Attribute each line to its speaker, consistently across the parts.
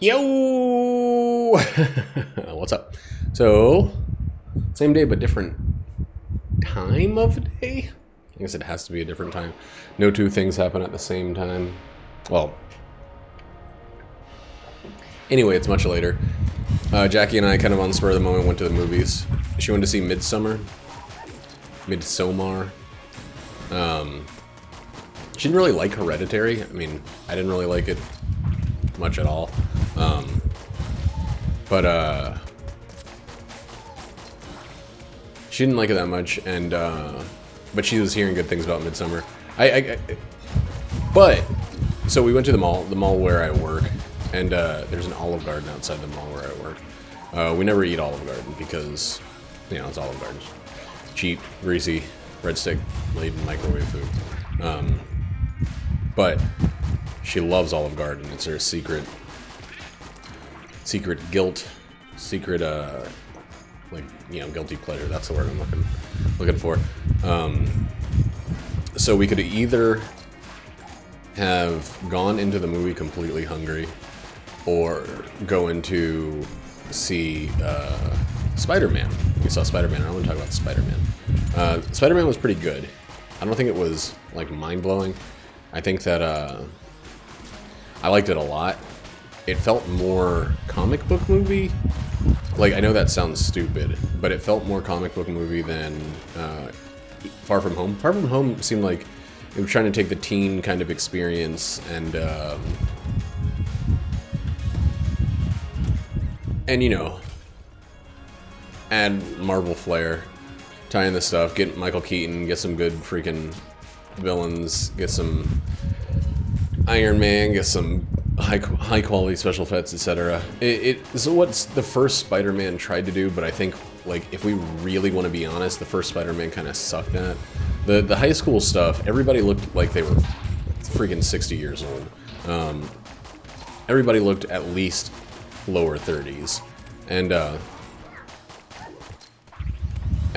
Speaker 1: Yo! What's up? So, same day but different time of day? I guess it has to be a different time. No two things happen at the same time. Well, anyway, it's much later. Jackie and I, kind of on the spur of the moment, went to the movies. She went to see Midsommar. She didn't really like Hereditary. I mean, I didn't really like it much at all. She didn't like it that much, and but she was hearing good things about Midsommar. But so we went to the mall where I work, and there's an Olive Garden outside the mall where I work. We never eat Olive Garden because, you know, it's Olive Garden. Cheap, greasy, breadstick laden microwave food. But she loves Olive Garden. It's her secret guilt, like, you know, guilty pleasure. That's the word I'm looking for. So we could either have gone into the movie completely hungry, or go into see Spider-Man. We saw Spider-Man. I want to talk about Spider-Man. Spider-Man was pretty good. I don't think it was like mind-blowing. I think that I liked it a lot. It felt more comic book movie. Like, I know that sounds stupid, but it felt more comic book movie than Far From Home. Far From Home seemed like it was trying to take the teen kind of experience and you know, add Marvel flair, tie in the stuff, get Michael Keaton, get some good freaking villains, get some Iron Man, get some high quality special effects, etc. So what's the first Spider-Man tried to do, but I think, like, if we really want to be honest, the first Spider-Man kind of sucked at the high school stuff. Everybody looked like they were freaking 60 years old. Everybody looked at least lower 30s, and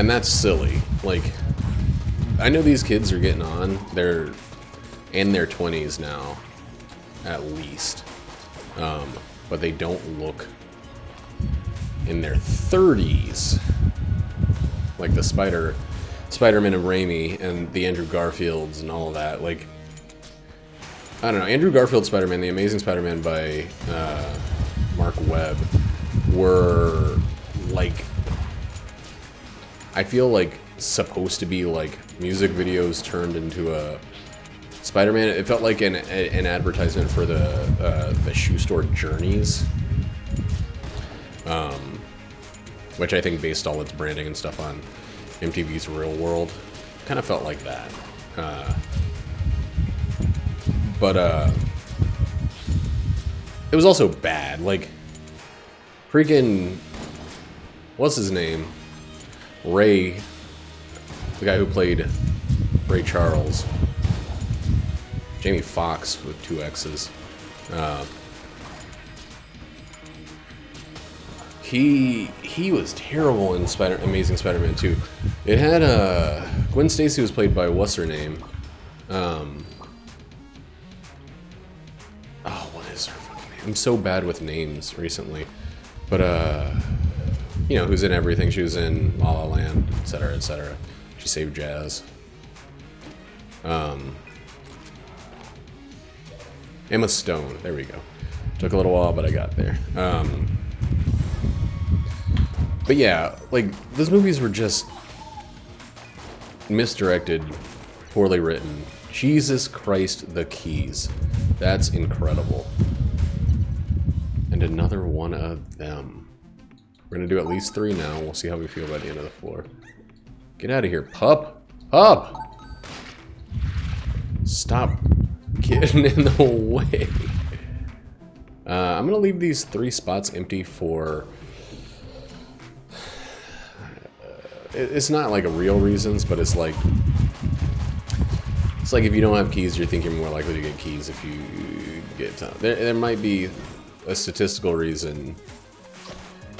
Speaker 1: that's silly. Like, I know these kids are getting on. They're in their 20s now, at least. But they don't look in their 30s. Like the Spider-Man of Raimi and the Andrew Garfields and all of that. Like, I don't know. Andrew Garfield's Spider-Man, The Amazing Spider-Man by Mark Webb, were, like, I feel like supposed to be like music videos turned into a Spider-Man. It felt like an advertisement for the shoe store Journeys, which I think based all its branding and stuff on MTV's Real World. Kind of felt like that. But it was also bad. Like, freaking, what's his name? Ray, the guy who played Ray Charles. Jamie Foxx with 2 X's. He was terrible in Amazing Spider-Man 2. It had Gwen Stacy was played by what's her name? What is her fucking name? I'm so bad with names recently, but you know, who's in everything. She was in La La Land, etc., etc. She saved Jazz. Emma Stone. There we go. Took a little while, but I got there. But yeah, like, those movies were just misdirected, poorly written. Jesus Christ, the keys. That's incredible. And another one of them. We're gonna do at least 3 now. We'll see how we feel by the end of the floor. Get out of here, pup! Pup! Stop getting in the way. I'm gonna leave these 3 spots empty for... it's not like a real reasons, but it's like if you don't have keys, you think you're more likely to get keys if you get time. There might be a statistical reason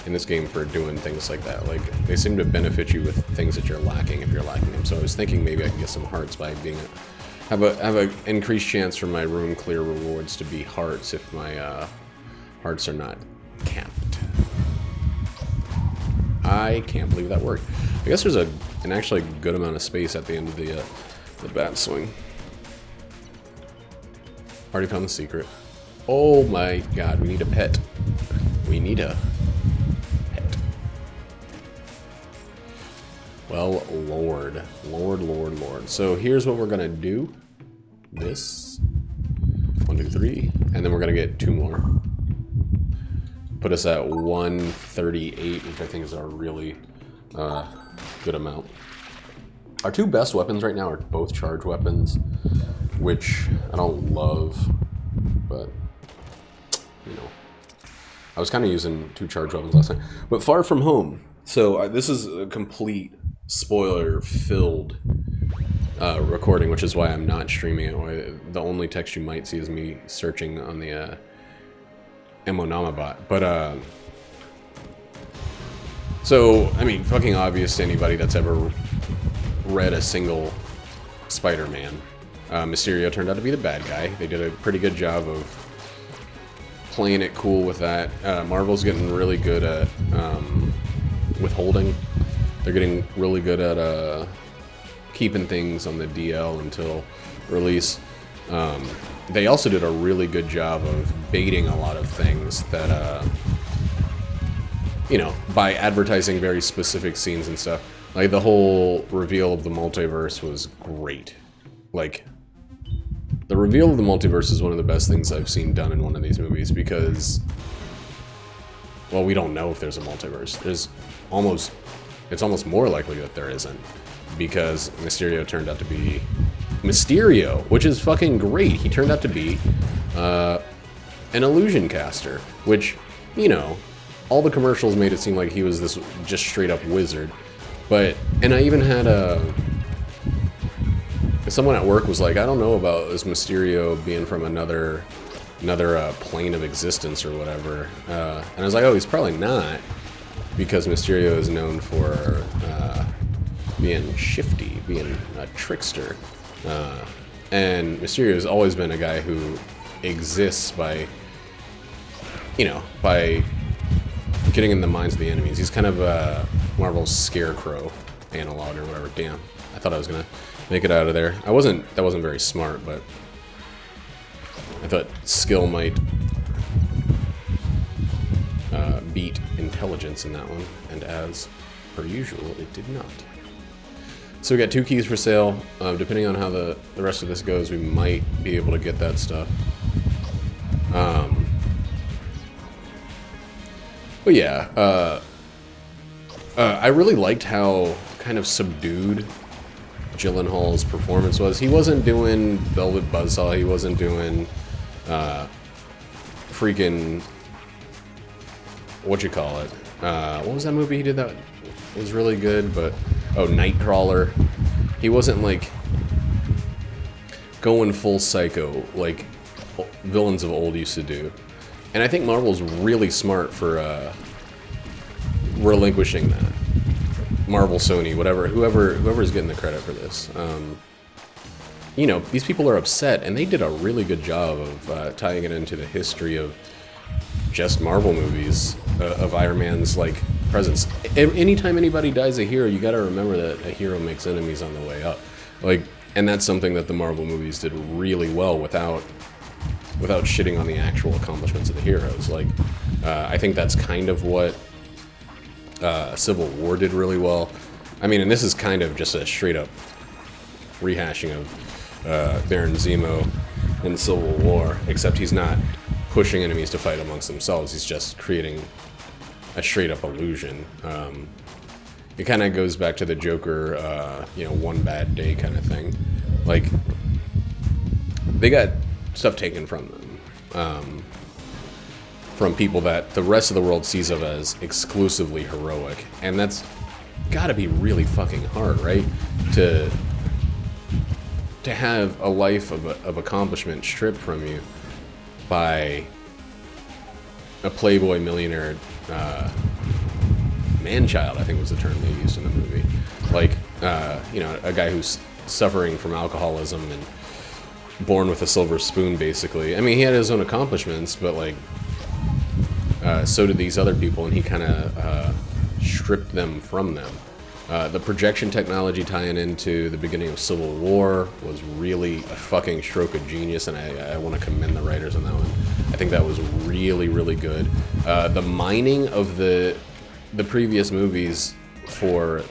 Speaker 1: in this game for doing things like that. Like, they seem to benefit you with things that you're lacking if you're lacking them. So I was thinking maybe I could get some hearts by being have a increased chance for my room clear rewards to be hearts if my Hearts are not capped. I can't believe that worked. I guess there's an actually good amount of space at the end of the bat swing. Already found the secret. Oh my god, we need a pet. We need a pet. Well, Lord. So here's what we're gonna do. This. 1, 2, 3. And then we're gonna get 2 more. Put us at 138, which I think is a really good amount. Our 2 best weapons right now are both charge weapons, which I don't love, but, you know. I was kind of using 2 charge weapons last time. But Far From Home. So this is a complete spoiler-filled recording, which is why I'm not streaming it. The only text you might see is me searching on the Monamabot. But, so, I mean, fucking obvious to anybody that's ever read a single Spider-Man. Mysterio turned out to be the bad guy. They did a pretty good job of playing it cool with that. Marvel's getting really good at withholding. They're getting really good at keeping things on the DL until release. They also did a really good job of baiting a lot of things that, you know, by advertising very specific scenes and stuff. Like, the whole reveal of the multiverse was great. Like, the reveal of the multiverse is one of the best things I've seen done in one of these movies because, well, we don't know if there's a multiverse. It's almost more likely that there isn't, because Mysterio turned out to be Mysterio, which is fucking great. He turned out to be an illusion caster, which, you know, all the commercials made it seem like he was this just straight up wizard. But, and I even had someone at work was like, I don't know about this Mysterio being from another plane of existence or whatever. And I was like, oh, he's probably not, because Mysterio is known for being shifty, being a trickster. And Mysterio has always been a guy who exists by, you know, by getting in the minds of the enemies. He's kind of Marvel's Scarecrow analog or whatever. Damn, I thought I was gonna make it out of there. That wasn't very smart, but I thought skill might beat intelligence in that one, and as per usual, it did not. So we got 2 keys for sale. Depending on how the rest of this goes, we might be able to get that stuff. But yeah, I really liked how kind of subdued Gyllenhaal's performance was. He wasn't doing Velvet Buzzsaw. He wasn't doing freaking whatchamacallit. What was that movie he did that was really good? But Nightcrawler. He wasn't like going full psycho like villains of old used to do. And I think Marvel's really smart for relinquishing that. Marvel, Sony, whoever's getting the credit for this. You know, these people are upset, and they did a really good job of tying it into the history of just Marvel movies, of Iron Man's, like, presence. Anytime anybody dies a hero, you gotta remember that a hero makes enemies on the way up. Like, and that's something that the Marvel movies did really well without shitting on the actual accomplishments of the heroes. Like, I think that's kind of what Civil War did really well. I mean, and this is kind of just a straight up rehashing of Baron Zemo in Civil War, except he's not pushing enemies to fight amongst themselves. He's just creating a straight up illusion. It kind of goes back to the Joker, you know, one bad day kind of thing. Like, they got stuff taken from them, from people that the rest of the world sees of as exclusively heroic, and that's gotta be really fucking hard, right? To have a life of accomplishment stripped from you by a playboy millionaire man-child, I think was the term they used in the movie. Like, you know, a guy who's suffering from alcoholism and born with a silver spoon, basically. I mean, he had his own accomplishments, but, like, so did these other people, and he kind of stripped them from them. The projection technology tying into the beginning of Civil War was really a fucking stroke of genius, and I want to commend the writers on that one. I think that was really, really good. The mining of the previous movies for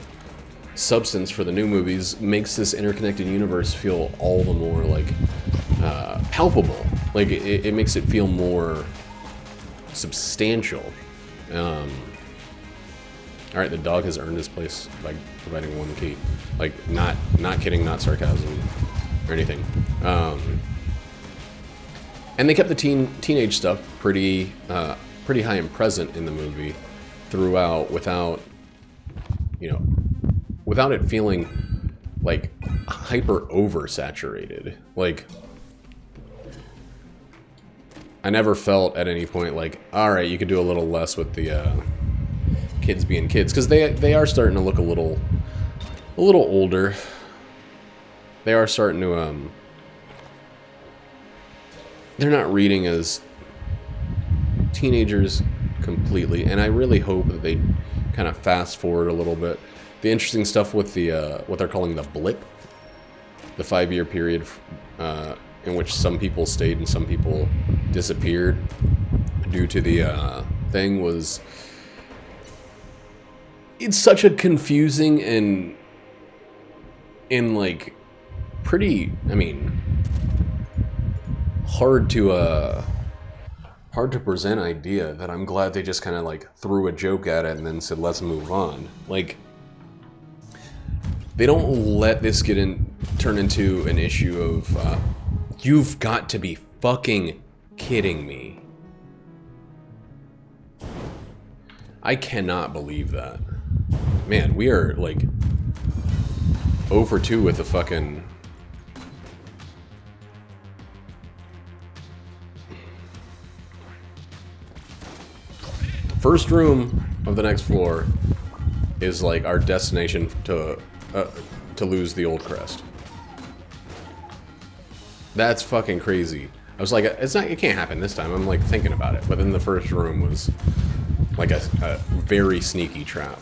Speaker 1: substance for the new movies makes this interconnected universe feel all the more like palpable. Like it makes it feel more substantial. All right, the dog has earned his place by providing one key. Like, not kidding, not sarcasm or anything. And they kept the teenage stuff pretty high and present in the movie throughout, without it feeling like hyper oversaturated. Like, I never felt at any point like, all right, you could do a little less with the kids being kids, because they are starting to look a little older. They are starting to they're not reading as teenagers completely, and I really hope that they kind of fast forward a little bit. The interesting stuff with the what they're calling the blip, the 5-year period in which some people stayed and some people disappeared due to the thing, was, it's such a confusing and like pretty, I mean, hard to present idea that I'm glad they just kind of like threw a joke at it and then said, let's move on. Like, they don't let this turn into an issue of you've got to be fucking kidding me. I cannot believe that. Man, we are like 0 for 2 with the fucking... First room of the next floor is like our destination to lose the old crest. That's fucking crazy. I was like, it can't happen this time. I'm like thinking about it, but then the first room was like a very sneaky trap.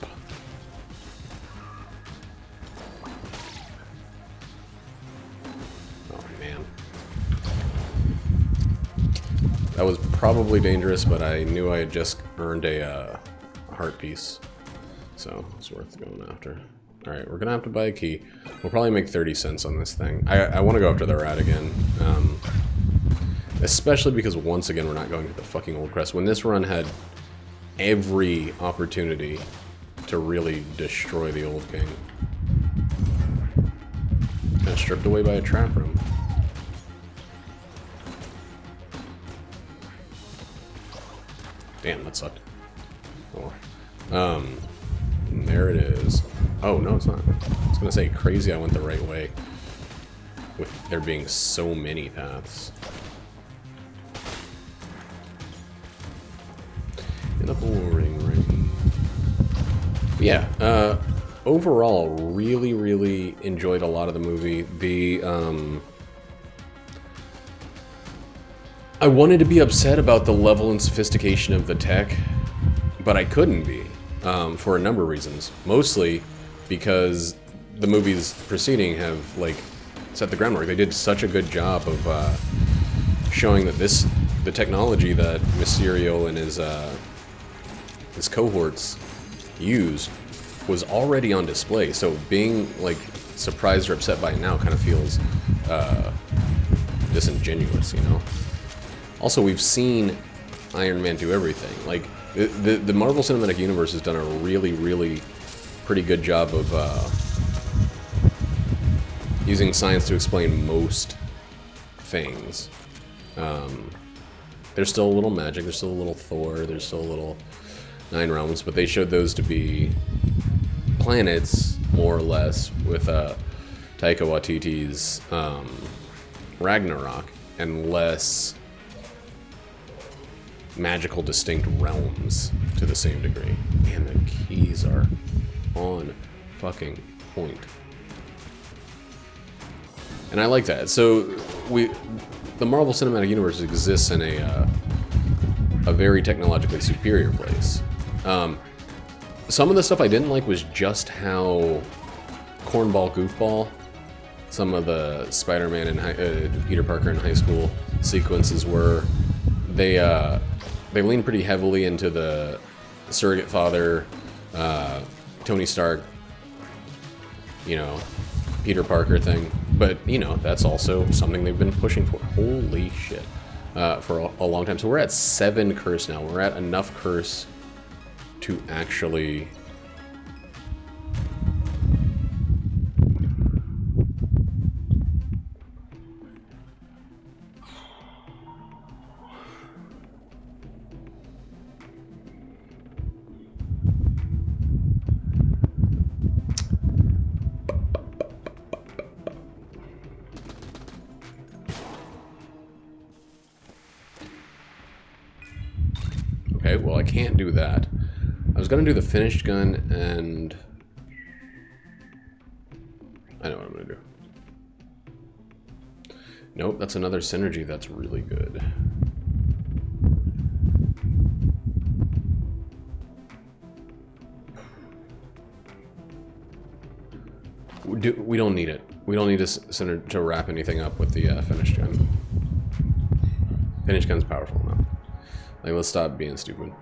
Speaker 1: Oh man, that was probably dangerous, but I knew I had just earned a heart piece, so it's worth going after. All right, we're gonna have to buy a key. We'll probably make 30 cents on this thing. I want to go after the rat again, especially because once again we're not going to the fucking old crest. When this run had every opportunity to really destroy the old king, kind of stripped away by a trap room. Damn, that sucked. Oh. There it is. Oh, no, it's not. I was gonna say, crazy I went the right way, with there being so many paths. In the boring ring. Yeah, overall, really, really enjoyed a lot of the movie. I wanted to be upset about the level and sophistication of the tech, but I couldn't be, for a number of reasons. Mostly because the movies preceding have, like, set the groundwork. They did such a good job of showing that the technology that Mysterio and his cohorts used was already on display. So being, like, surprised or upset by it now kind of feels disingenuous, you know? Also, we've seen Iron Man do everything. Like, the Marvel Cinematic Universe has done a really, really pretty good job of using science to explain most things. There's still a little magic, there's still a little Thor, there's still a little Nine Realms, but they showed those to be planets, more or less, with Taika Waititi's Ragnarok, and less magical distinct realms to the same degree. Man, the keys are on fucking point. And I like that. So the Marvel Cinematic Universe exists in a a very technologically superior place. Some of the stuff I didn't like was just how cornball goofball some of the Spider-Man and Peter Parker in high school sequences were. They lean pretty heavily into the surrogate father, Tony Stark, you know, Peter Parker thing. But, you know, that's also something they've been pushing for. Holy shit. For a long time. So we're at 7 curse now. We're at enough curse to actually... Okay, well I can't do that. I was gonna do the finished gun and... I know what I'm gonna do. Nope, that's another synergy that's really good. We don't need it. We don't need to wrap anything up with the finished gun. Finished gun's powerful now. Like, let's stop being stupid.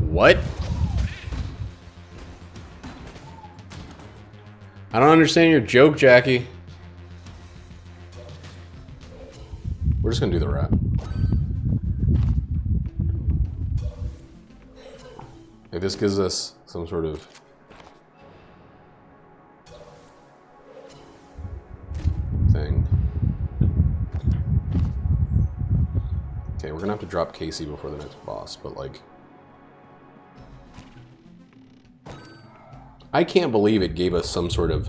Speaker 1: What? I don't understand your joke, Jackie. We're just gonna do the rap. Like, this gives us some sort of thing. Okay, we're gonna have to drop Casey before the next boss, but like... I can't believe it gave us some sort of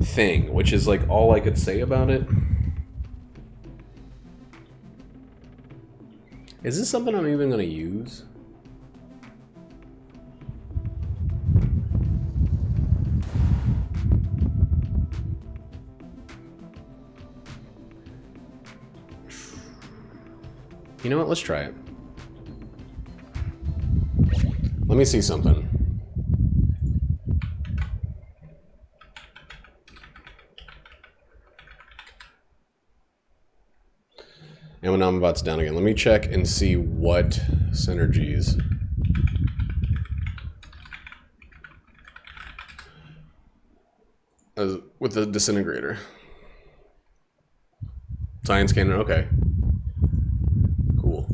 Speaker 1: thing, which is like all I could say about it. Is this something I'm even gonna use? You know what? Let's try it. Let me see something. And when Amabot's down again, let me check and see what synergies. With the disintegrator. Science cannon, okay. Cool.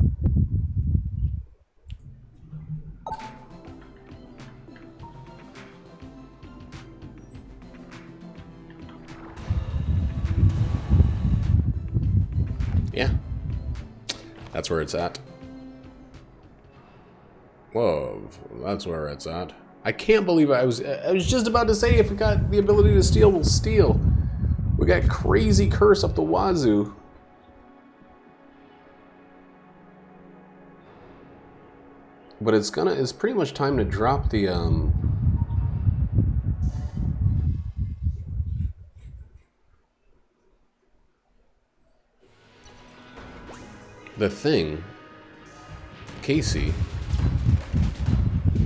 Speaker 1: Yeah. That's where it's at. Whoa, that's where it's at. I can't believe I was just about to say if we got the ability to steal, we'll steal. We got crazy curse up the wazoo. But it's pretty much time to drop the thing. Casey.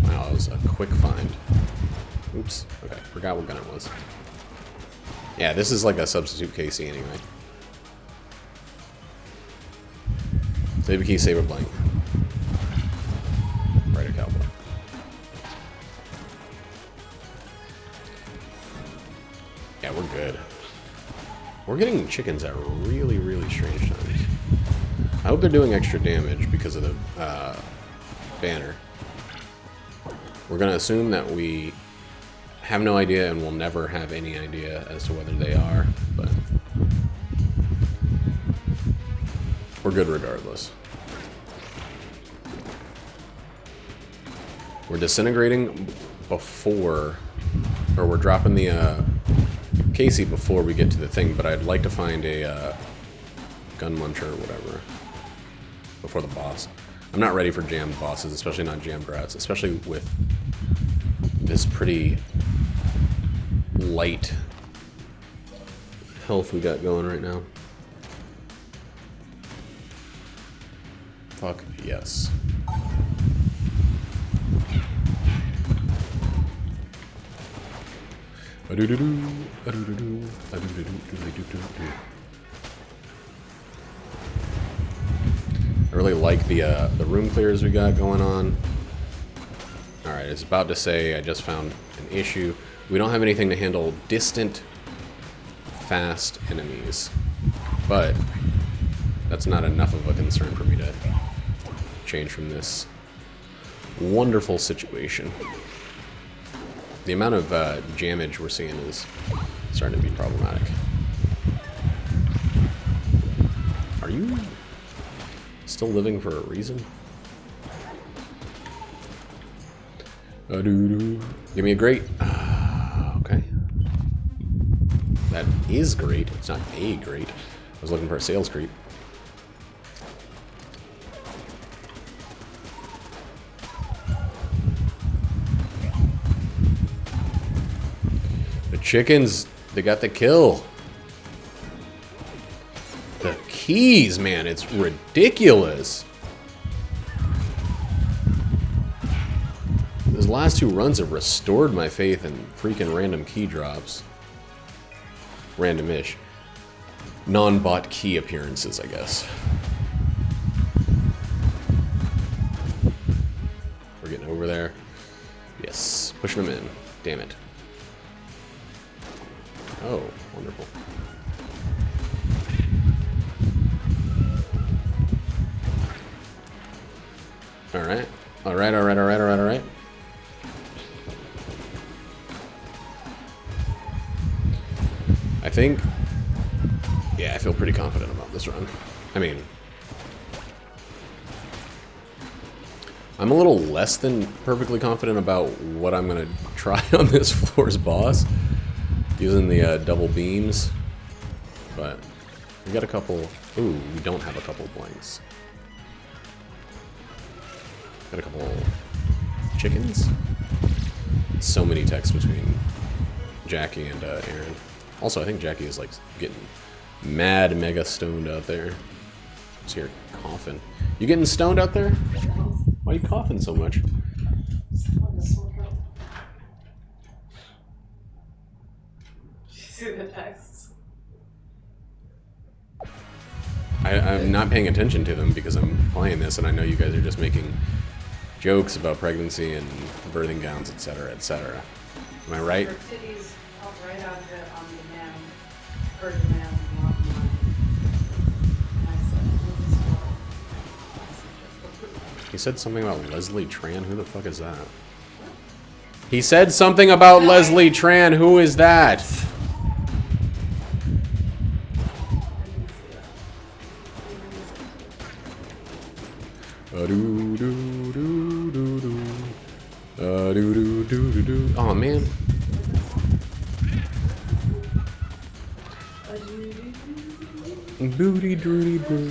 Speaker 1: Wow, that was a quick find. Oops. Okay, forgot what gun it was. Yeah, this is like a substitute Casey anyway. Save a key, save a blank. Right, a cowboy. Yeah, we're good. We're getting chickens at really, really strange times. I hope they're doing extra damage because of the banner. We're going to assume that we have no idea and will never have any idea as to whether they are, but we're good regardless. We're disintegrating before, or we're dropping the Casey before we get to the thing, but I'd like to find a gun muncher or whatever before the boss. I'm not ready for jammed bosses, especially not jammed rats, especially with this pretty light health we got going right now. Fuck yes. I really like the room clears we got going on. Alright, it's about to say I just found an issue. We don't have anything to handle distant, fast enemies. But that's not enough of a concern for me to change from this wonderful situation. The amount of jammage we're seeing is starting to be problematic. Are you still living for a reason? Give me a grate. Okay. That is great. It's not a grate. I was looking for a sales creep. The chickens, they got the kill. The keys, man, it's ridiculous. Those last two runs have restored my faith in freaking random key drops. Random-ish. Non-bot key appearances, I guess. We're getting over there. Yes, pushing them in. Damn it. Oh, wonderful. Alright. Alright. I think... yeah, I feel pretty confident about this run. I mean... I'm a little less than perfectly confident about what I'm going to try on this floor's boss. Using the double beams. But we got a couple... ooh, we don't have a couple blanks. Got a couple chickens. So many texts between Jackie and Aaron. Also, I think Jackie is like getting mad mega stoned out there. Just hear coughing. You getting stoned out there? Why are you coughing so much?
Speaker 2: See the texts.
Speaker 1: I'm not paying attention to them because I'm playing this and I know you guys are just making jokes about pregnancy and birthing gowns, etc., etc. Am I right?
Speaker 2: Her titties help right out of it on demand. For demand.
Speaker 1: He said something about Leslie Tran. Who the fuck is that? He said something about Leslie Tran. Who is that? Oh man. Booty droody boo.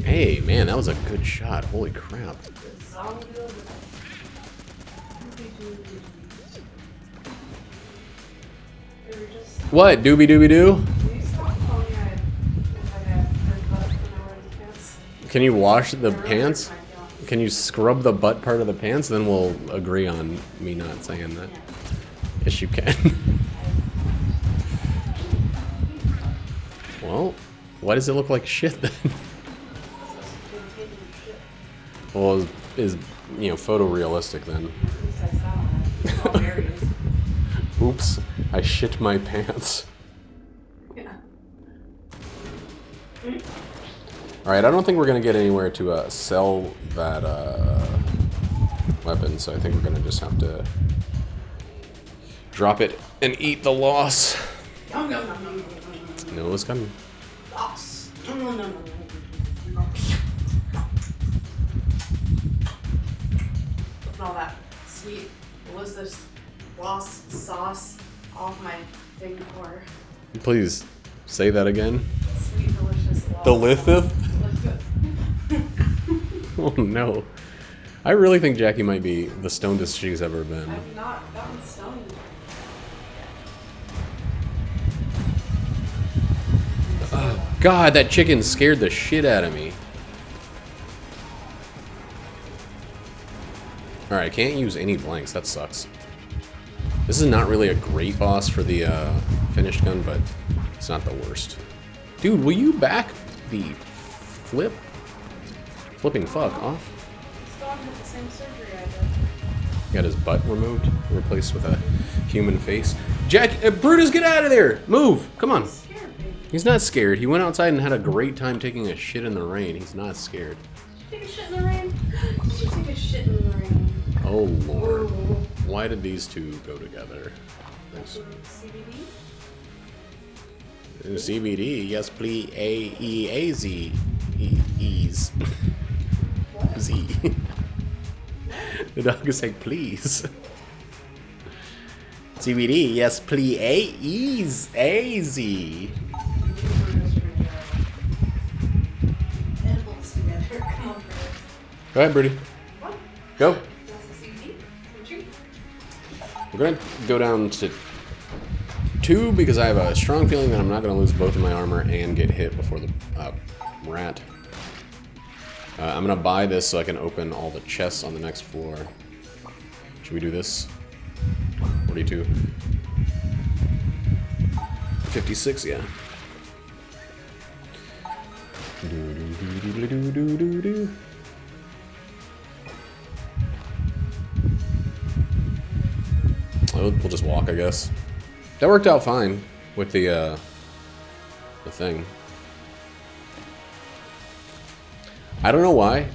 Speaker 1: Hey man, that was a good shot. Holy crap. What? Doobie doobie doo? Can you wash the pants? Can you scrub the butt part of the pants? Then we'll agree on me not saying that. Yes, you can. Well, why does it look like shit then? Well, is you know, photorealistic then. Oops, I shit my pants.
Speaker 2: Yeah.
Speaker 1: Alright, I don't think we're going to get anywhere to sell that weapon, so I think we're going to just have to drop it and eat the loss. No, it's coming.
Speaker 2: Loss. Putting all that sweet, delicious loss sauce off my big core.
Speaker 1: Please say that again.
Speaker 2: Sweet, delicious loss.
Speaker 1: Delicious? Oh no. I really think Jackie might be the stonedest she's ever been.
Speaker 2: I've not gotten stoned.
Speaker 1: Oh, God, that chicken scared the shit out of me. Alright, can't use any blanks. That sucks. This is not really a great boss for the finished gun, but it's not the worst. Dude, will you back the flipping fuck off?
Speaker 2: Still had the same surgery I did.
Speaker 1: Got his butt removed, replaced with a human face. Jack, Brutus, get out of there! Move! Come on.
Speaker 2: He's scared, baby.
Speaker 1: He's not scared. He went outside and had a great time taking a shit in the rain. He's not scared.
Speaker 2: Did you take a shit in the rain? Did you take a shit in the rain?
Speaker 1: Oh, Lord.
Speaker 2: Ooh.
Speaker 1: Why did these two go together? Thanks.
Speaker 2: CBD?
Speaker 1: CBD, yes, please. A-E-A-Z. Ease.
Speaker 2: What?
Speaker 1: Z. The dog is like, please. CBD, yes, please. A-Ease. A-Z.
Speaker 2: Edibles together. Come on, Chris.
Speaker 1: Go ahead, Broody.
Speaker 2: What?
Speaker 1: Go.
Speaker 2: That's a CBD? Retreat?
Speaker 1: We're going to go down to 2 because I have a strong feeling that I'm not going to lose both of my armor and get hit before the rat. I'm going to buy this so I can open all the chests on the next floor. Should we do this? 42. 56, yeah. We'll just walk, I guess. That worked out fine with the thing. I don't know why,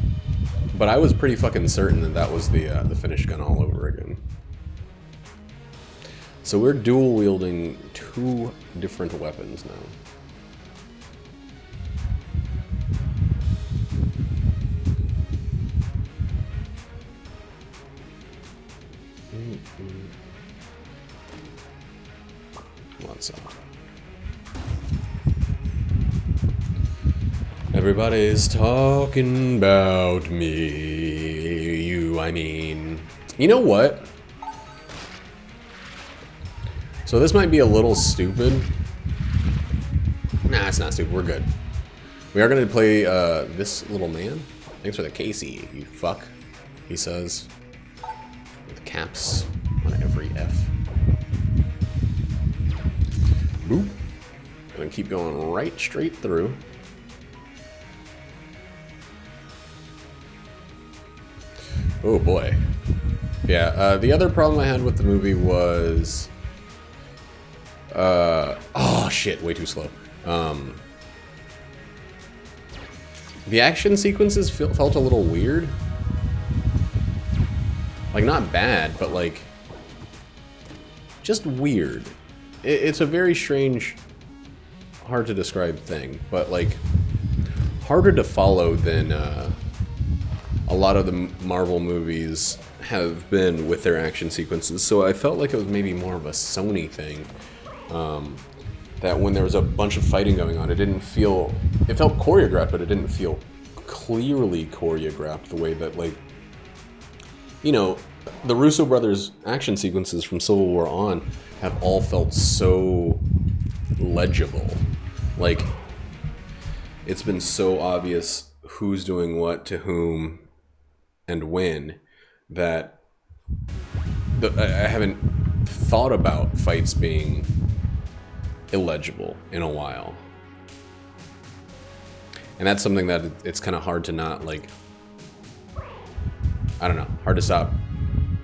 Speaker 1: but I was pretty fucking certain that that was the finished gun all over again. So we're dual wielding 2 different weapons now. What's up? Everybody's talking about me. I mean. You know what? So this might be a little stupid. Nah, it's not stupid. We're good. We are going to play this little man. Thanks for the Casey, you fuck. He says. With caps on every F. Boop. Gonna keep going right straight through. Oh boy. Yeah, the other problem I had with the movie was... oh shit, way too slow. The action sequences felt a little weird. Like, not bad, but like... just weird. It's a very strange, hard to describe thing, but like, harder to follow than a lot of the Marvel movies have been with their action sequences. So I felt like it was maybe more of a Sony thing. That when there was a bunch of fighting going on, it didn't feel... it felt choreographed, but it didn't feel clearly choreographed the way that, like... you know, the Russo brothers' action sequences from Civil War on have all felt so legible. Like, it's been so obvious who's doing what to whom and when that I haven't thought about fights being illegible in a while. And that's something that it's kind of hard to not, like, I don't know, hard to stop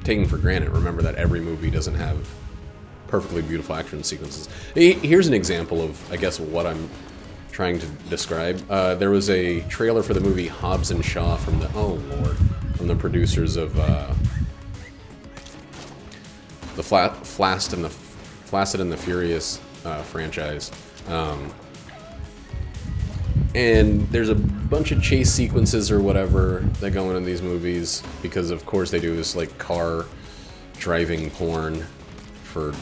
Speaker 1: taking for granted. Remember that every movie doesn't have perfectly beautiful action sequences. Here's an example of, I guess, what I'm trying to describe. There was a trailer for the movie Hobbs and Shaw from the, oh lord, from the producers of the Fast and the Furious franchise. And there's a bunch of chase sequences or whatever that go into these movies because, of course, they do this like car driving porn for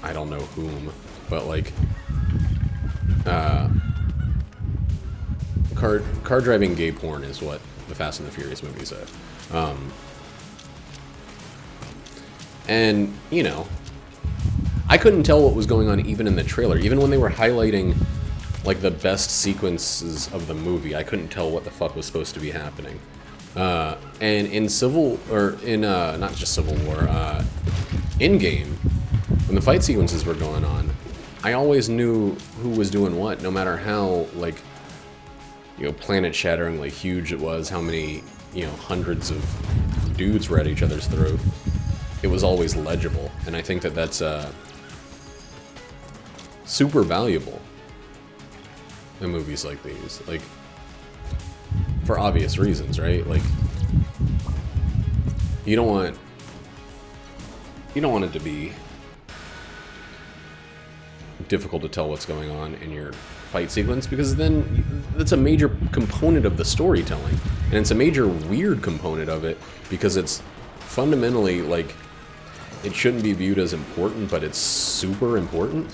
Speaker 1: I don't know whom, but like car driving gay porn is what the Fast and the Furious movies are. And, you know, I couldn't tell what was going on even in the trailer. Even when they were highlighting, like, the best sequences of the movie, I couldn't tell what the fuck was supposed to be happening. And in not just Civil War, in-game, when the fight sequences were going on, I always knew who was doing what, no matter how, like, you know, planet-shatteringly huge it was, how many, you know, hundreds of dudes were at each other's throat. It was always legible, and I think that that's super valuable in movies like these, like, for obvious reasons, right? Like, you don't want it to be difficult to tell what's going on in your fight sequence, because then that's a major component of the storytelling, and it's a major weird component of it, because it's fundamentally, like, it shouldn't be viewed as important, but it's super important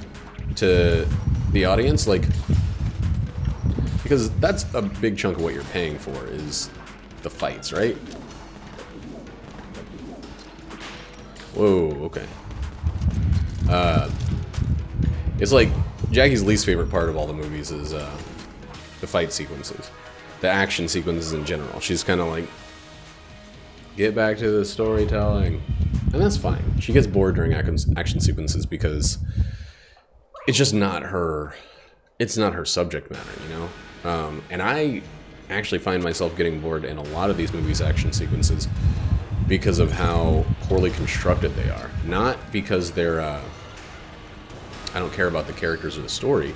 Speaker 1: to the audience, like, because that's a big chunk of what you're paying for, is the fights, right? Whoa, okay. It's like, Jackie's least favorite part of all the movies is the fight sequences. The action sequences in general. She's kind of like, get back to the storytelling. And that's fine. She gets bored during action sequences because it's just not her, it's not her subject matter, you know? And I actually find myself getting bored in a lot of these movies' action sequences because of how poorly constructed they are. Not because they're, I don't care about the characters or the story.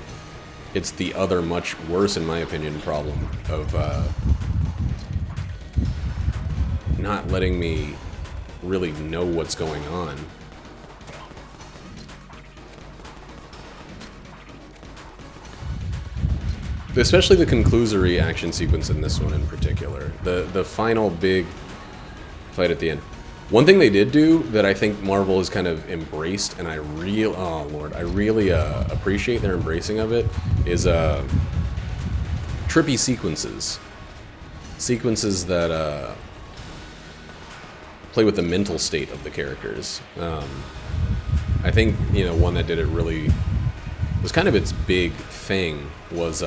Speaker 1: It's the other, much worse, in my opinion, problem of not letting me really know what's going on. Especially the conclusory action sequence in this one in particular. The final big fight at the end. One thing they did do that I think Marvel has kind of embraced, and I really appreciate their embracing of it, is trippy sequences. Sequences that play with the mental state of the characters. I think, you know, one that did it really, was kind of its big thing, was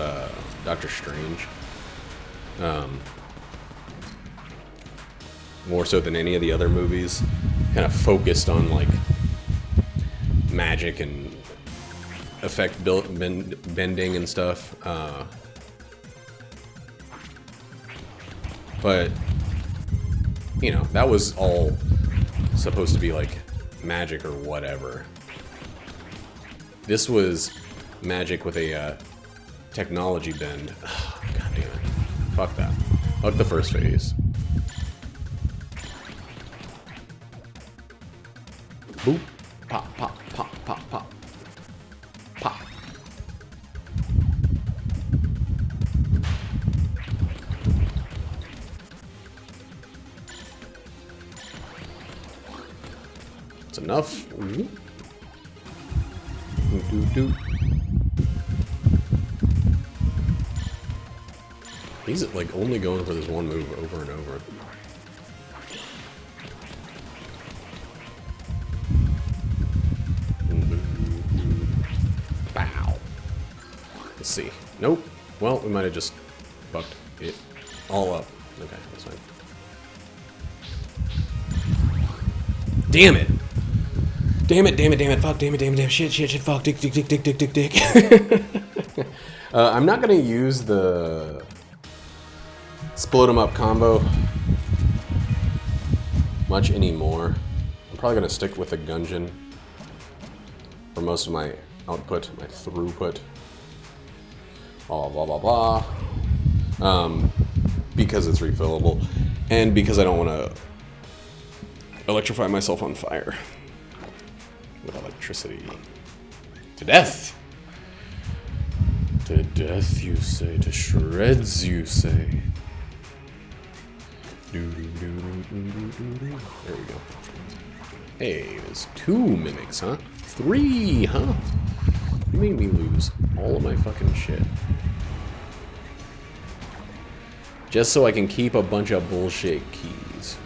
Speaker 1: Doctor Strange. More so than any of the other movies, kind of focused on, like, magic and effect bending and stuff. But, you know, that was all supposed to be, like, magic or whatever. This was magic with a technology bend. Oh, God damn it. Fuck that. Fuck the first phase. Boop. Pop, pop, pop, pop, pop. Pop. It's enough. Doo, doo, doo. He's like only going for this one move over and over. Bow. Let's see. Nope. Well, we might have just fucked it all up. Okay, that's fine. Damn it! Damn it, damn it, damn it, fuck, damn it, damn it, damn shit, shit, shit, fuck, dick, dick, dick, dick, dick, dick, dick. I'm not gonna use the Explode 'em up combo much anymore. I'm probably gonna stick with the Gungeon for most of my output, my throughput. Blah, blah, blah, blah. Because it's refillable, and because I don't want to electrify myself on fire with electricity. To death! To death, you say. To shreds, you say. There we go. Hey, there's 2 mimics, huh? 3, huh? You made me lose all of my fucking shit. Just so I can keep a bunch of bullshit keys.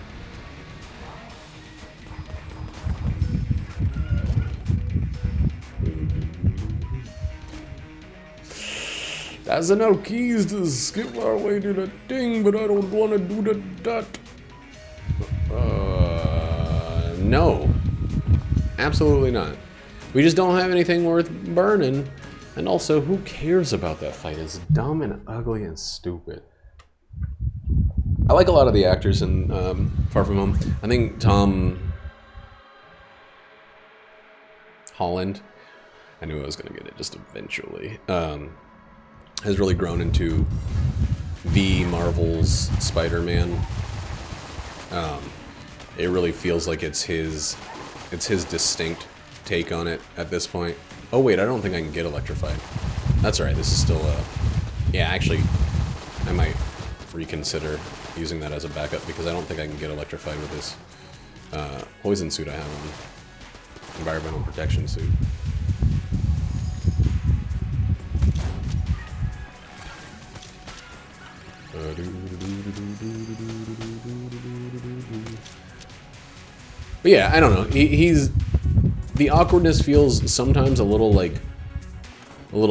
Speaker 1: That's enough keys to skip our way to the thing, but I don't want to do that. No. Absolutely not. We just don't have anything worth burning. And also, who cares about that fight? It's dumb and ugly and stupid. I like a lot of the actors in Far From Home. I think Tom Holland, I knew I was going to get it just eventually, has really grown into the Marvel's Spider-Man. It really feels like it's his distinct take on it at this point. Oh wait, I don't think I can get electrified. That's alright, this is still yeah, actually, I might reconsider using that as a backup because I don't think I can get electrified with this poison suit I have on. Environmental protection suit. But yeah, I don't know. He's the awkwardness feels sometimes a little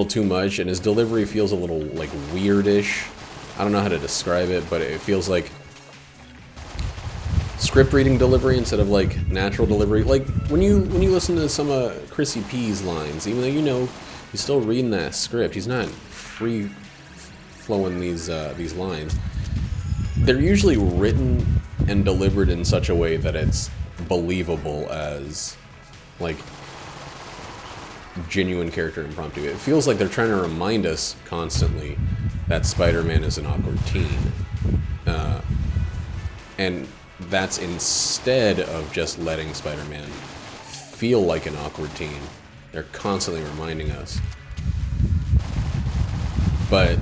Speaker 1: too much, and his delivery feels a little like weirdish. I don't know how to describe it, but it feels like script reading delivery instead of like natural delivery. Like when you listen to some of Chrissy P's lines, even though you know he's still reading that script, he's not free flowing these lines. They're usually written and delivered in such a way that it's believable as like genuine character impromptu. It feels like they're trying to remind us constantly that Spider-Man is an awkward teen, and that's instead of just letting Spider-Man feel like an awkward teen. They're constantly reminding us. But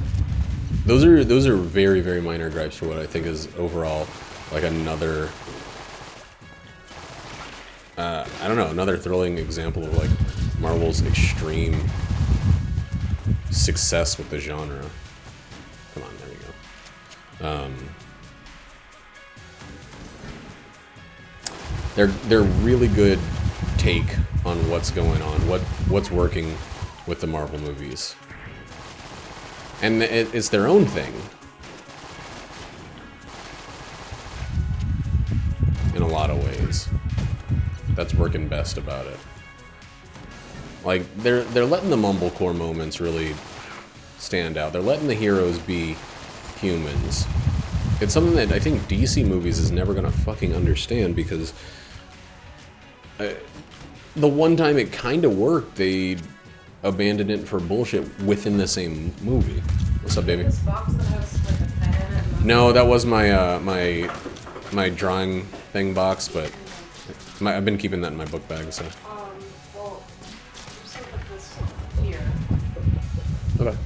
Speaker 1: those are very, very minor gripes for what I think is overall like another I don't know, another thrilling example of like Marvel's extreme success with the genre. Come on, there we go. They're really good take on what's going on, what's working with the Marvel movies, and it's their own thing in a lot of ways. That's working best about it. Like they're letting the mumblecore moments really stand out. They're letting the heroes be humans. It's something that I think DC movies is never gonna fucking understand because the one time it kind of worked, they abandoned it for bullshit within the same movie. What's up, baby?
Speaker 2: This box that has like a pen and
Speaker 1: No, that was my my drawing thing box, but I've been keeping that in my book bag, so.
Speaker 2: well, just look at this here.
Speaker 1: Okay.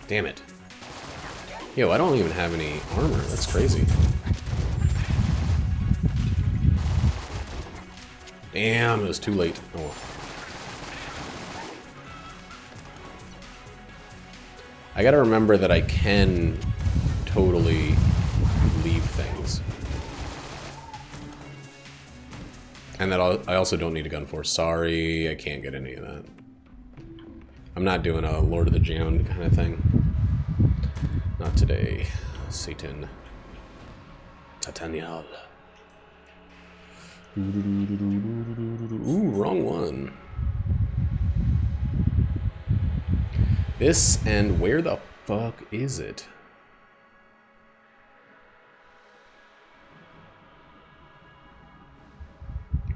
Speaker 1: Damn it. Yo, I don't even have any armor. That's crazy. Damn, it was too late. Oh well. I gotta remember that I can totally leave things. And that I also don't need a gun for. Sorry, I can't get any of that. I'm not doing a Lord of the Jam kind of thing. Not today. Satan. Sataniel. Ooh, wrong one. This, and where the fuck is it?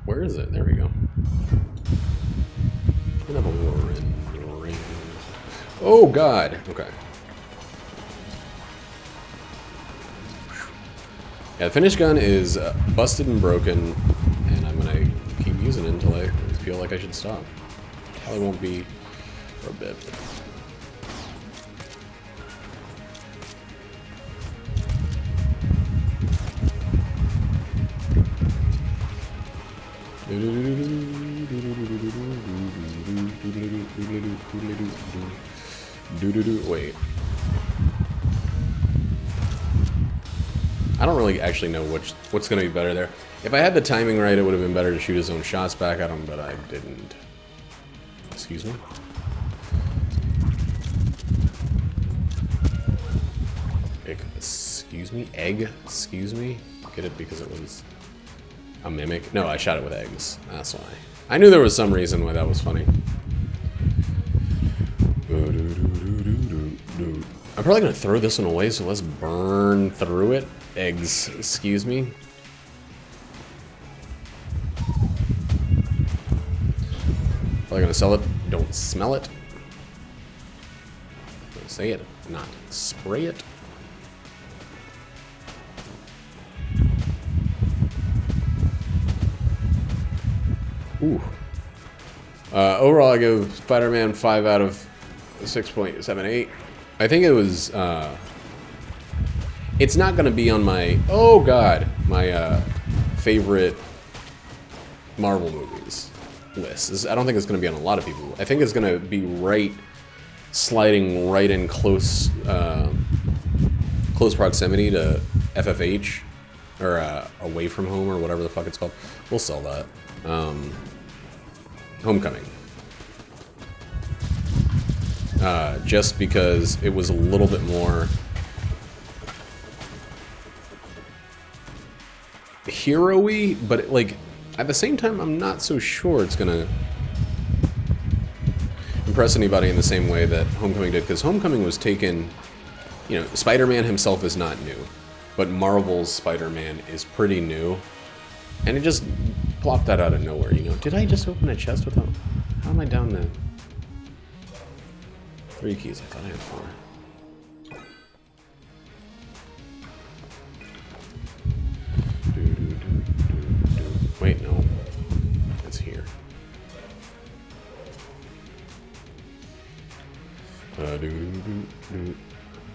Speaker 1: Where is it? There we go. Another ring. Oh god. Okay. Yeah, the finished gun is busted and broken, and I'm gonna keep using it until I feel like I should stop. Probably won't be for a bit. Wait. I don't really actually know what's going to be better there. If I had the timing right, it would have been better to shoot his own shots back at him, but I didn't. Excuse me? Excuse me? Egg? Excuse me? Get it because it was a mimic? No, I shot it with eggs. That's why. I knew there was some reason why that was funny. I'm probably gonna throw this one away, so let's burn through it. Eggs, excuse me. Probably gonna sell it. Don't smell it. Don't say it, not spray it. Ooh. Overall, I give Spider-Man 5 out of 6.78. I think it was, it's not going to be on my, oh god, my favorite Marvel movies list. I don't think it's going to be on a lot of people. I think it's going to be sliding right in close proximity to FFH, or Away From Home, or whatever the fuck it's called. We'll sell that. Homecoming. Just because it was a little bit more hero-y, but like at the same time, I'm not so sure it's gonna impress anybody in the same way that Homecoming did, because Homecoming was taken, you know, Spider-Man himself is not new, but Marvel's Spider-Man is pretty new, and it just plopped that out of nowhere, you know. Did I just open a chest without... How am I down to 3 keys? I thought I had 4. Wait, no. It's here.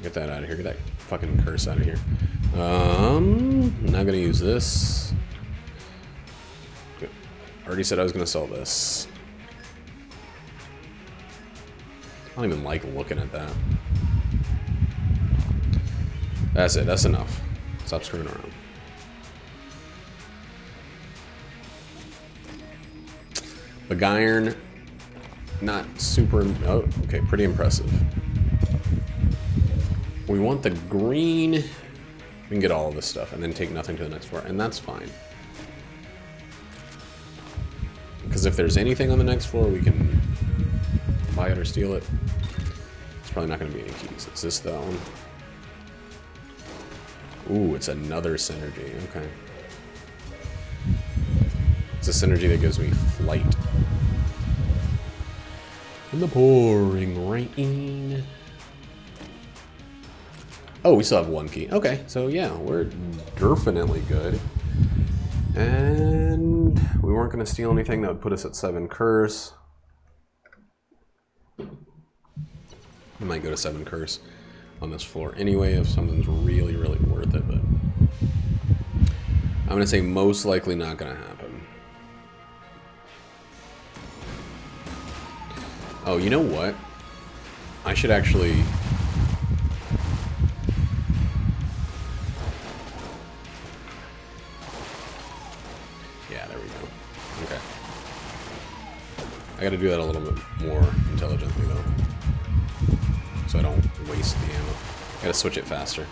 Speaker 1: Get that out of here. Get that fucking curse out of here. Not gonna use this. Already said I was gonna sell this. I don't even like looking at that. That's it. That's enough. Stop screwing around. The Guyron, not super... Oh, okay, pretty impressive. We want the green. We can get all of this stuff and then take nothing to the next floor, and that's fine. Because if there's anything on the next floor, we can buy it or steal it. It's probably not going to be any keys. Is this that one? Ooh, it's another synergy. Okay. It's a synergy that gives me flight. In the pouring rain. Oh, we still have 1 key. Okay, so yeah, we're definitely good. And we weren't going to steal anything that would put us at 7 curse. I might go to 7 curse on this floor anyway if something's really, really worth it, but I'm going to say most likely not going to happen. Oh, you know what? I should actually... Yeah, there we go. Okay. I gotta do that a little bit more intelligently, though. So I don't waste the ammo. I gotta switch it faster.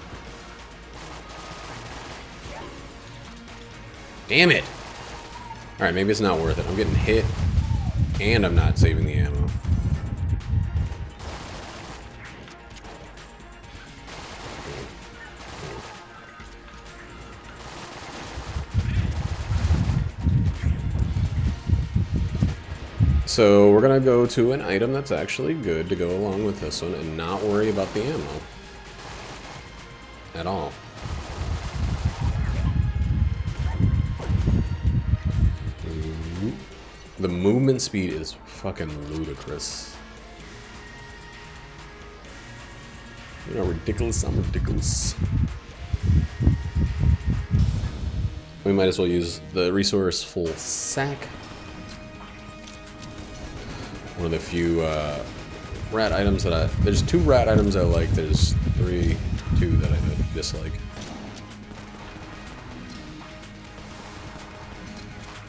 Speaker 1: Damn it! Alright, maybe it's not worth it. I'm getting hit, and I'm not saving the ammo. So we're gonna go to an item that's actually good to go along with this one and not worry about the ammo at all. The movement speed is fucking ludicrous. You know, ridiculous, I'm ridiculous. We might as well use the resource full sack. One of the few rat items that there's 2 rat items I like, there's 2 that I dislike.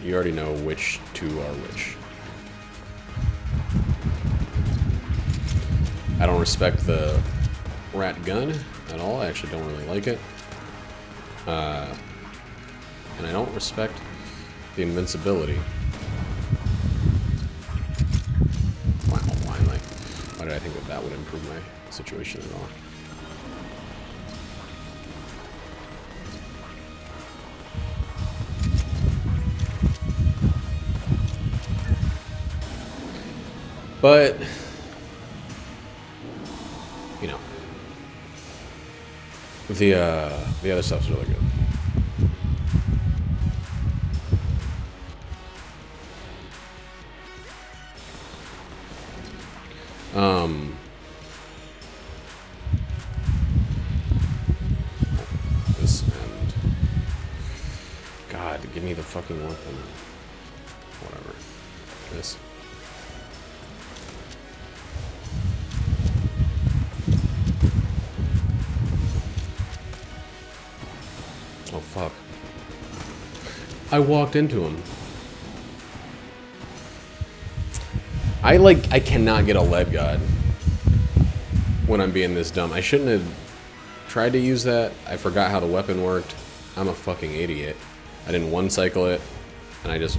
Speaker 1: You already know which two are which. I don't respect the rat gun at all. I actually don't really like it. And I don't respect the invincibility. Wow, why did I think that would improve my situation at all? But, you know, the other stuff's really good. This and God, give me the fucking weapon. Whatever. This. Oh fuck. I walked into him. I cannot get a lead god when I'm being this dumb. I shouldn't have tried to use that. I forgot how the weapon worked. I'm a fucking idiot. I didn't one cycle it, and I just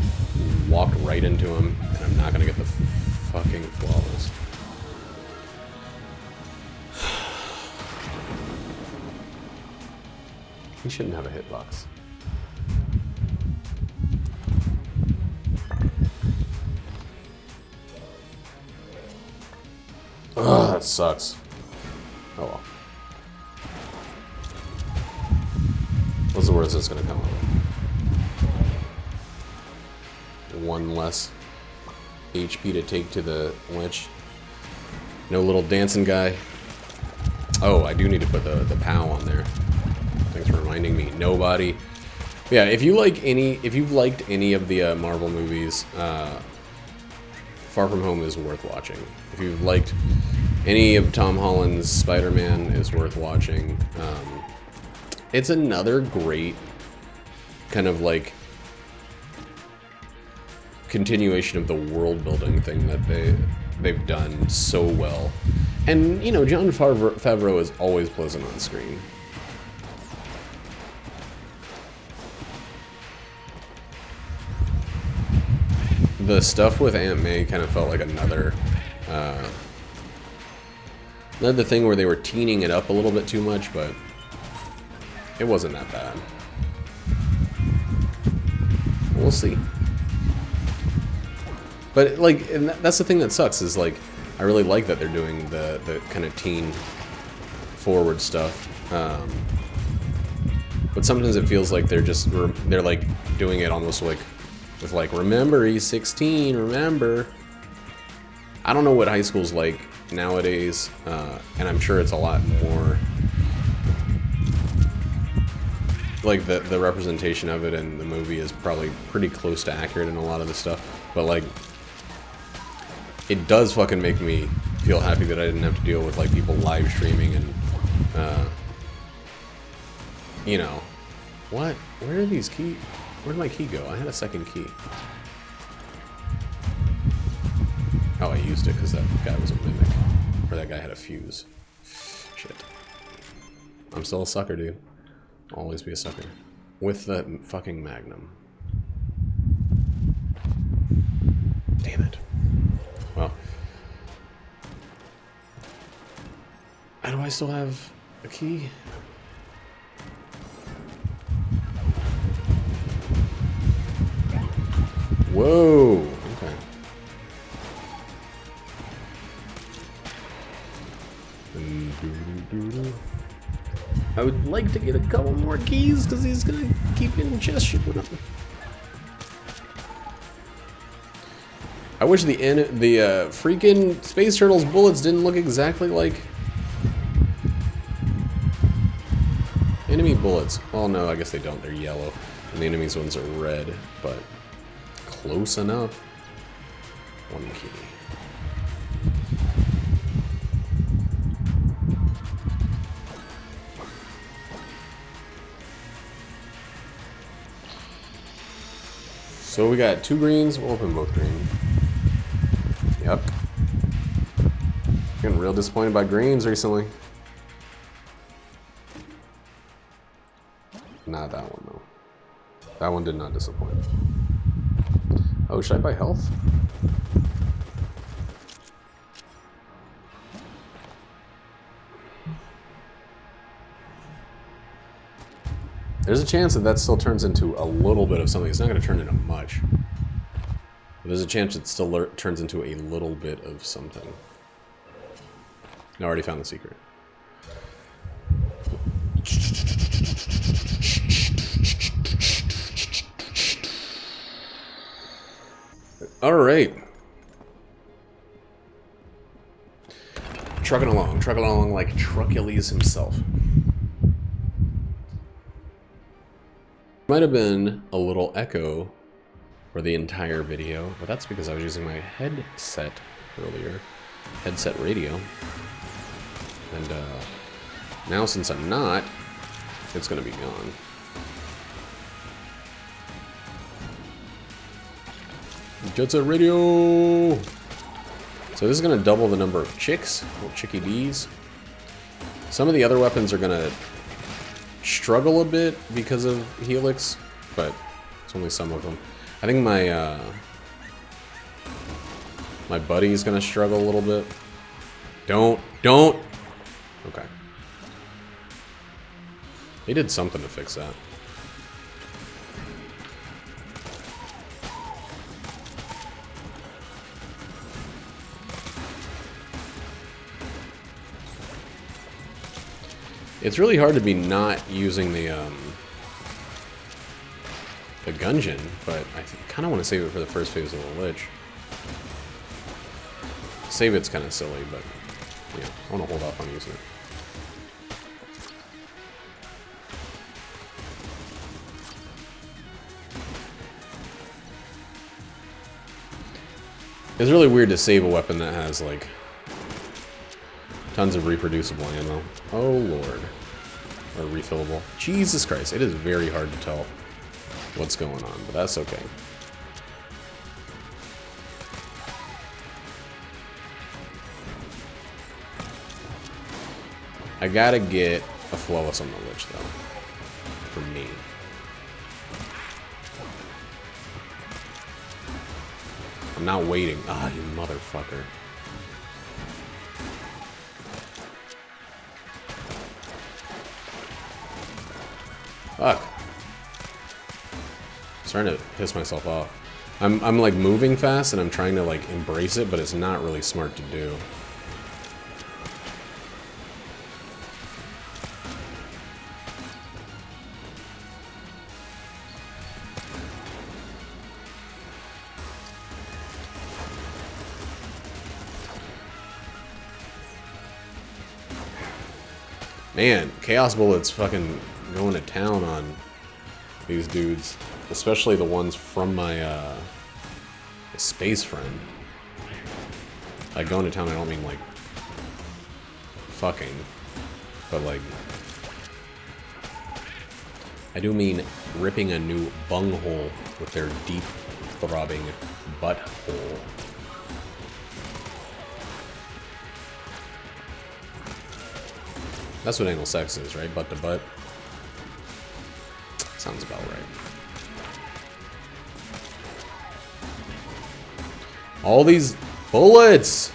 Speaker 1: walked right into him, and I'm not gonna get the fucking flawless. He shouldn't have a hitbox. Ugh, that sucks. Oh well. What's the worst that's gonna come up? One less HP to take to the lich. No little dancing guy. Oh, I do need to put the POW on there. Thanks for reminding me. Nobody. Yeah, if you've liked any of the Marvel movies, Far From Home is worth watching. If you've liked any of Tom Holland's Spider-Man, is worth watching. It's another great kind of like continuation of the world building thing that they've done so well. And you know, Jon Favreau is always pleasant on screen. The stuff with Aunt May kind of felt like another thing where they were teening it up a little bit too much, but it wasn't that bad. We'll see. But like, and that's the thing that sucks is like, I really like that they're doing the kind of teen forward stuff. But sometimes it feels like they're like doing it almost like with like, remember he's 16, remember. I don't know what high school's like nowadays, and I'm sure it's a lot more like the representation of it in the movie is probably pretty close to accurate in a lot of the stuff, but like it does fucking make me feel happy that I didn't have to deal with like people live streaming and you know, what? Where are these keys? Where'd my key go? I had a second key. Oh, I used it because that guy was a mimic. Or that guy had a fuse. Shit. I'm still a sucker, dude. Always be a sucker. With the fucking Magnum. Damn it. Well. How do I still have a key? Whoa! Okay. I would like to get a couple more keys because he's gonna keep getting chest shit with him. I wish the freaking Space Turtles bullets didn't look exactly like enemy bullets. Oh no, I guess they don't. They're yellow, and the enemy's ones are red, but close enough. One key. So we got 2 greens. We'll open both green. Yep. Getting real disappointed by greens recently. Not that one though. That one did not disappoint. Oh, should I buy health? There's a chance that still turns into a little bit of something. It's not going to turn into much. But there's a chance it still turns into a little bit of something. I already found the secret. All right. Trucking along like Truckilles himself. Might have been a little echo for the entire video, but that's because I was using my headset earlier. Headset radio. And now since I'm not, it's gonna be gone. Jet Set Radio! So this is gonna double the number of chicks, little chickie bees. Some of the other weapons are gonna struggle a bit because of Helix, but it's only some of them. I think my my buddy's gonna struggle a little bit. Don't! Okay. He did something to fix that. It's really hard to be not using the Gungeon, but I kind of want to save it for the first phase of the Lich. Save it's kind of silly, but yeah, I want to hold off on using it. It's really weird to save a weapon that has, like, tons of reproducible ammo. Oh, Lord. Or refillable. Jesus Christ, it is very hard to tell what's going on, but that's okay. I gotta get a flawless on the Lich, though. For me. I'm not waiting. Ah, you motherfucker. Fuck. I'm starting to piss myself off. I'm like moving fast and I'm trying to like embrace it, but it's not really smart to do. Man, Chaos Bullet's fucking going to town on these dudes. Especially the ones from my space friend. Like, going to town, I don't mean like fucking, but like, I do mean ripping a new bunghole with their deep throbbing butthole. That's what anal sex is, right? Butt to butt. Sounds about right. All these bullets!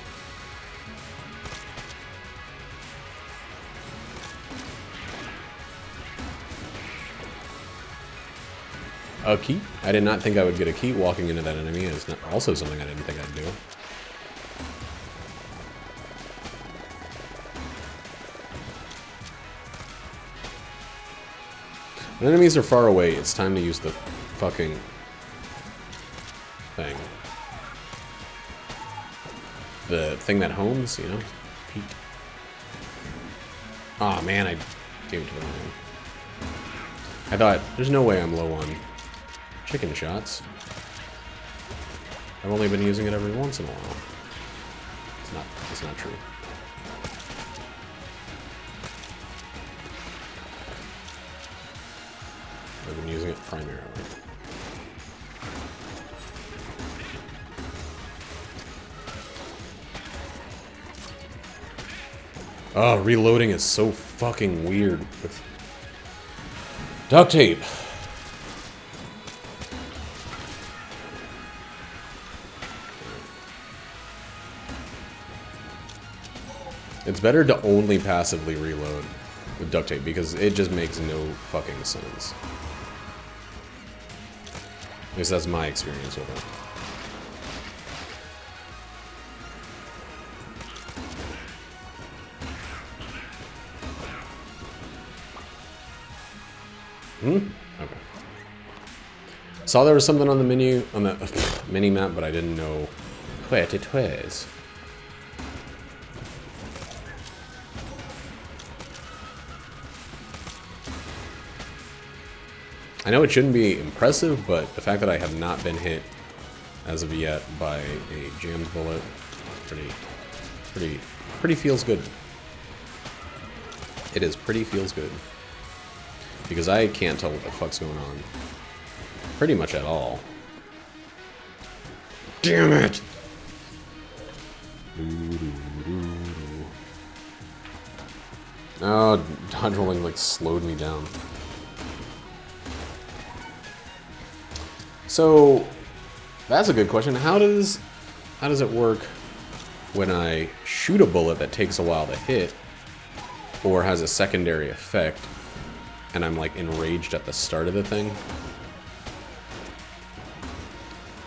Speaker 1: A key? I did not think I would get a key walking into that enemy. It's not also something I didn't think I'd do. When enemies are far away, it's time to use the fucking thing. The thing that homes, you know? Peek. Aw, oh, man, I gave it to the man. I thought, there's no way I'm low on chicken shots. I've only been using it every once in a while. It's not true. I've been using it primarily. Oh, reloading is so fucking weird with duct tape. It's better to only passively reload with duct tape because it just makes no fucking sense. At least that's my experience with it. Okay. Saw there was something on the menu, on the mini map, but I didn't know where it was. I know it shouldn't be impressive, but the fact that I have not been hit as of yet by a jammed bullet, pretty feels good. It is pretty feels good. Because I can't tell what the fuck's going on. Pretty much at all. Damn it! Oh, dodge rolling like slowed me down. So, that's a good question. How does it work when I shoot a bullet that takes a while to hit, or has a secondary effect, and I'm like enraged at the start of the thing?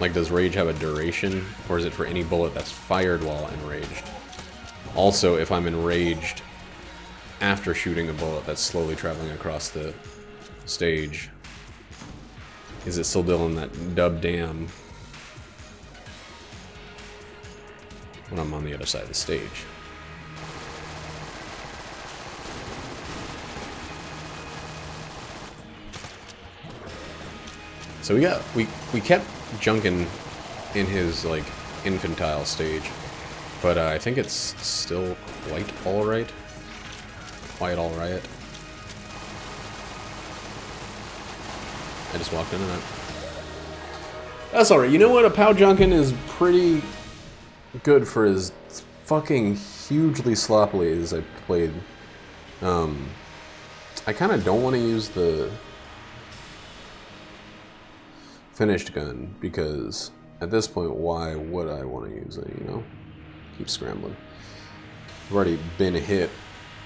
Speaker 1: Like, does rage have a duration, or is it for any bullet that's fired while enraged? Also, if I'm enraged after shooting a bullet that's slowly traveling across the stage, is it still doing that dub dam when I'm on the other side of the stage? So we kept junking in his like infantile stage, but I think it's still quite alright. Quite alright. I just walked into that. That's alright. You know what? A Pow Junkin is pretty good for as fucking hugely sloppily as I played. I kind of don't want to use the finished gun because at this point, why would I want to use it, you know? Keep scrambling. I've already been hit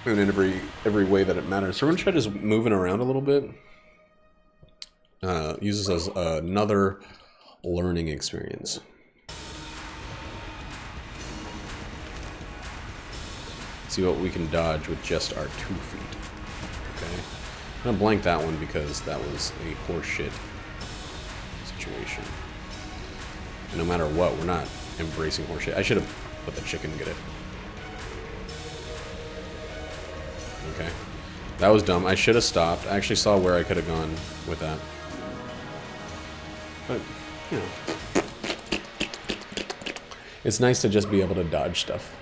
Speaker 1: in every way that it matters. So we're gonna try just moving around a little bit. Use this as another learning experience. See what we can dodge with just our 2 feet. Okay. I'm gonna blank that one because that was a horseshit situation. And no matter what, we're not embracing horseshit. I should have let the chicken get it. Okay. That was dumb. I should have stopped. I actually saw where I could have gone with that. But, you know. It's nice to just be able to dodge stuff.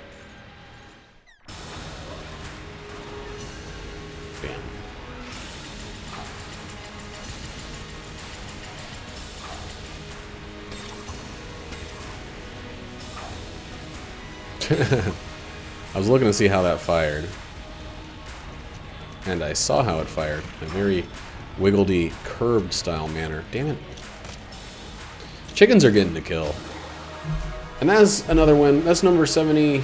Speaker 1: I was looking to see how that fired. And I saw how it fired. In a very wiggledy, curved style manner. Damn it. Chickens are getting the kill. And that's another one. That's number 79.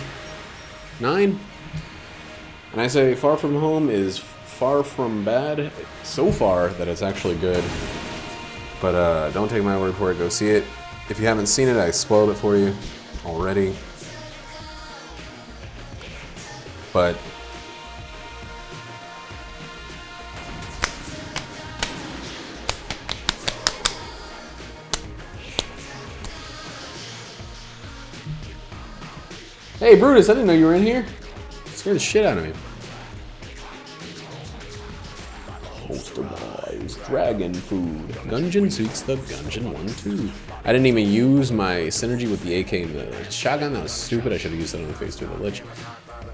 Speaker 1: And I say Far From Home is far from bad. So far that it's actually good. But don't take my word for it. Go see it. If you haven't seen it, I spoiled it for you already. But hey, Brutus, I didn't know you were in here. Scared the shit out of me. Poster boys, dragon food. Gungeon seeks the Gungeon 1-2. I didn't even use my synergy with the AK and the shotgun. That was stupid. I should have used that on the face to the Lich.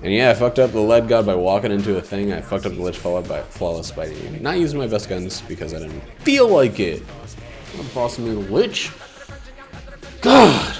Speaker 1: And yeah, I fucked up the lead god by walking into a thing. I fucked up the Lich flawless by not using my best guns because I didn't feel like it. I'm bossing me the Lich. God.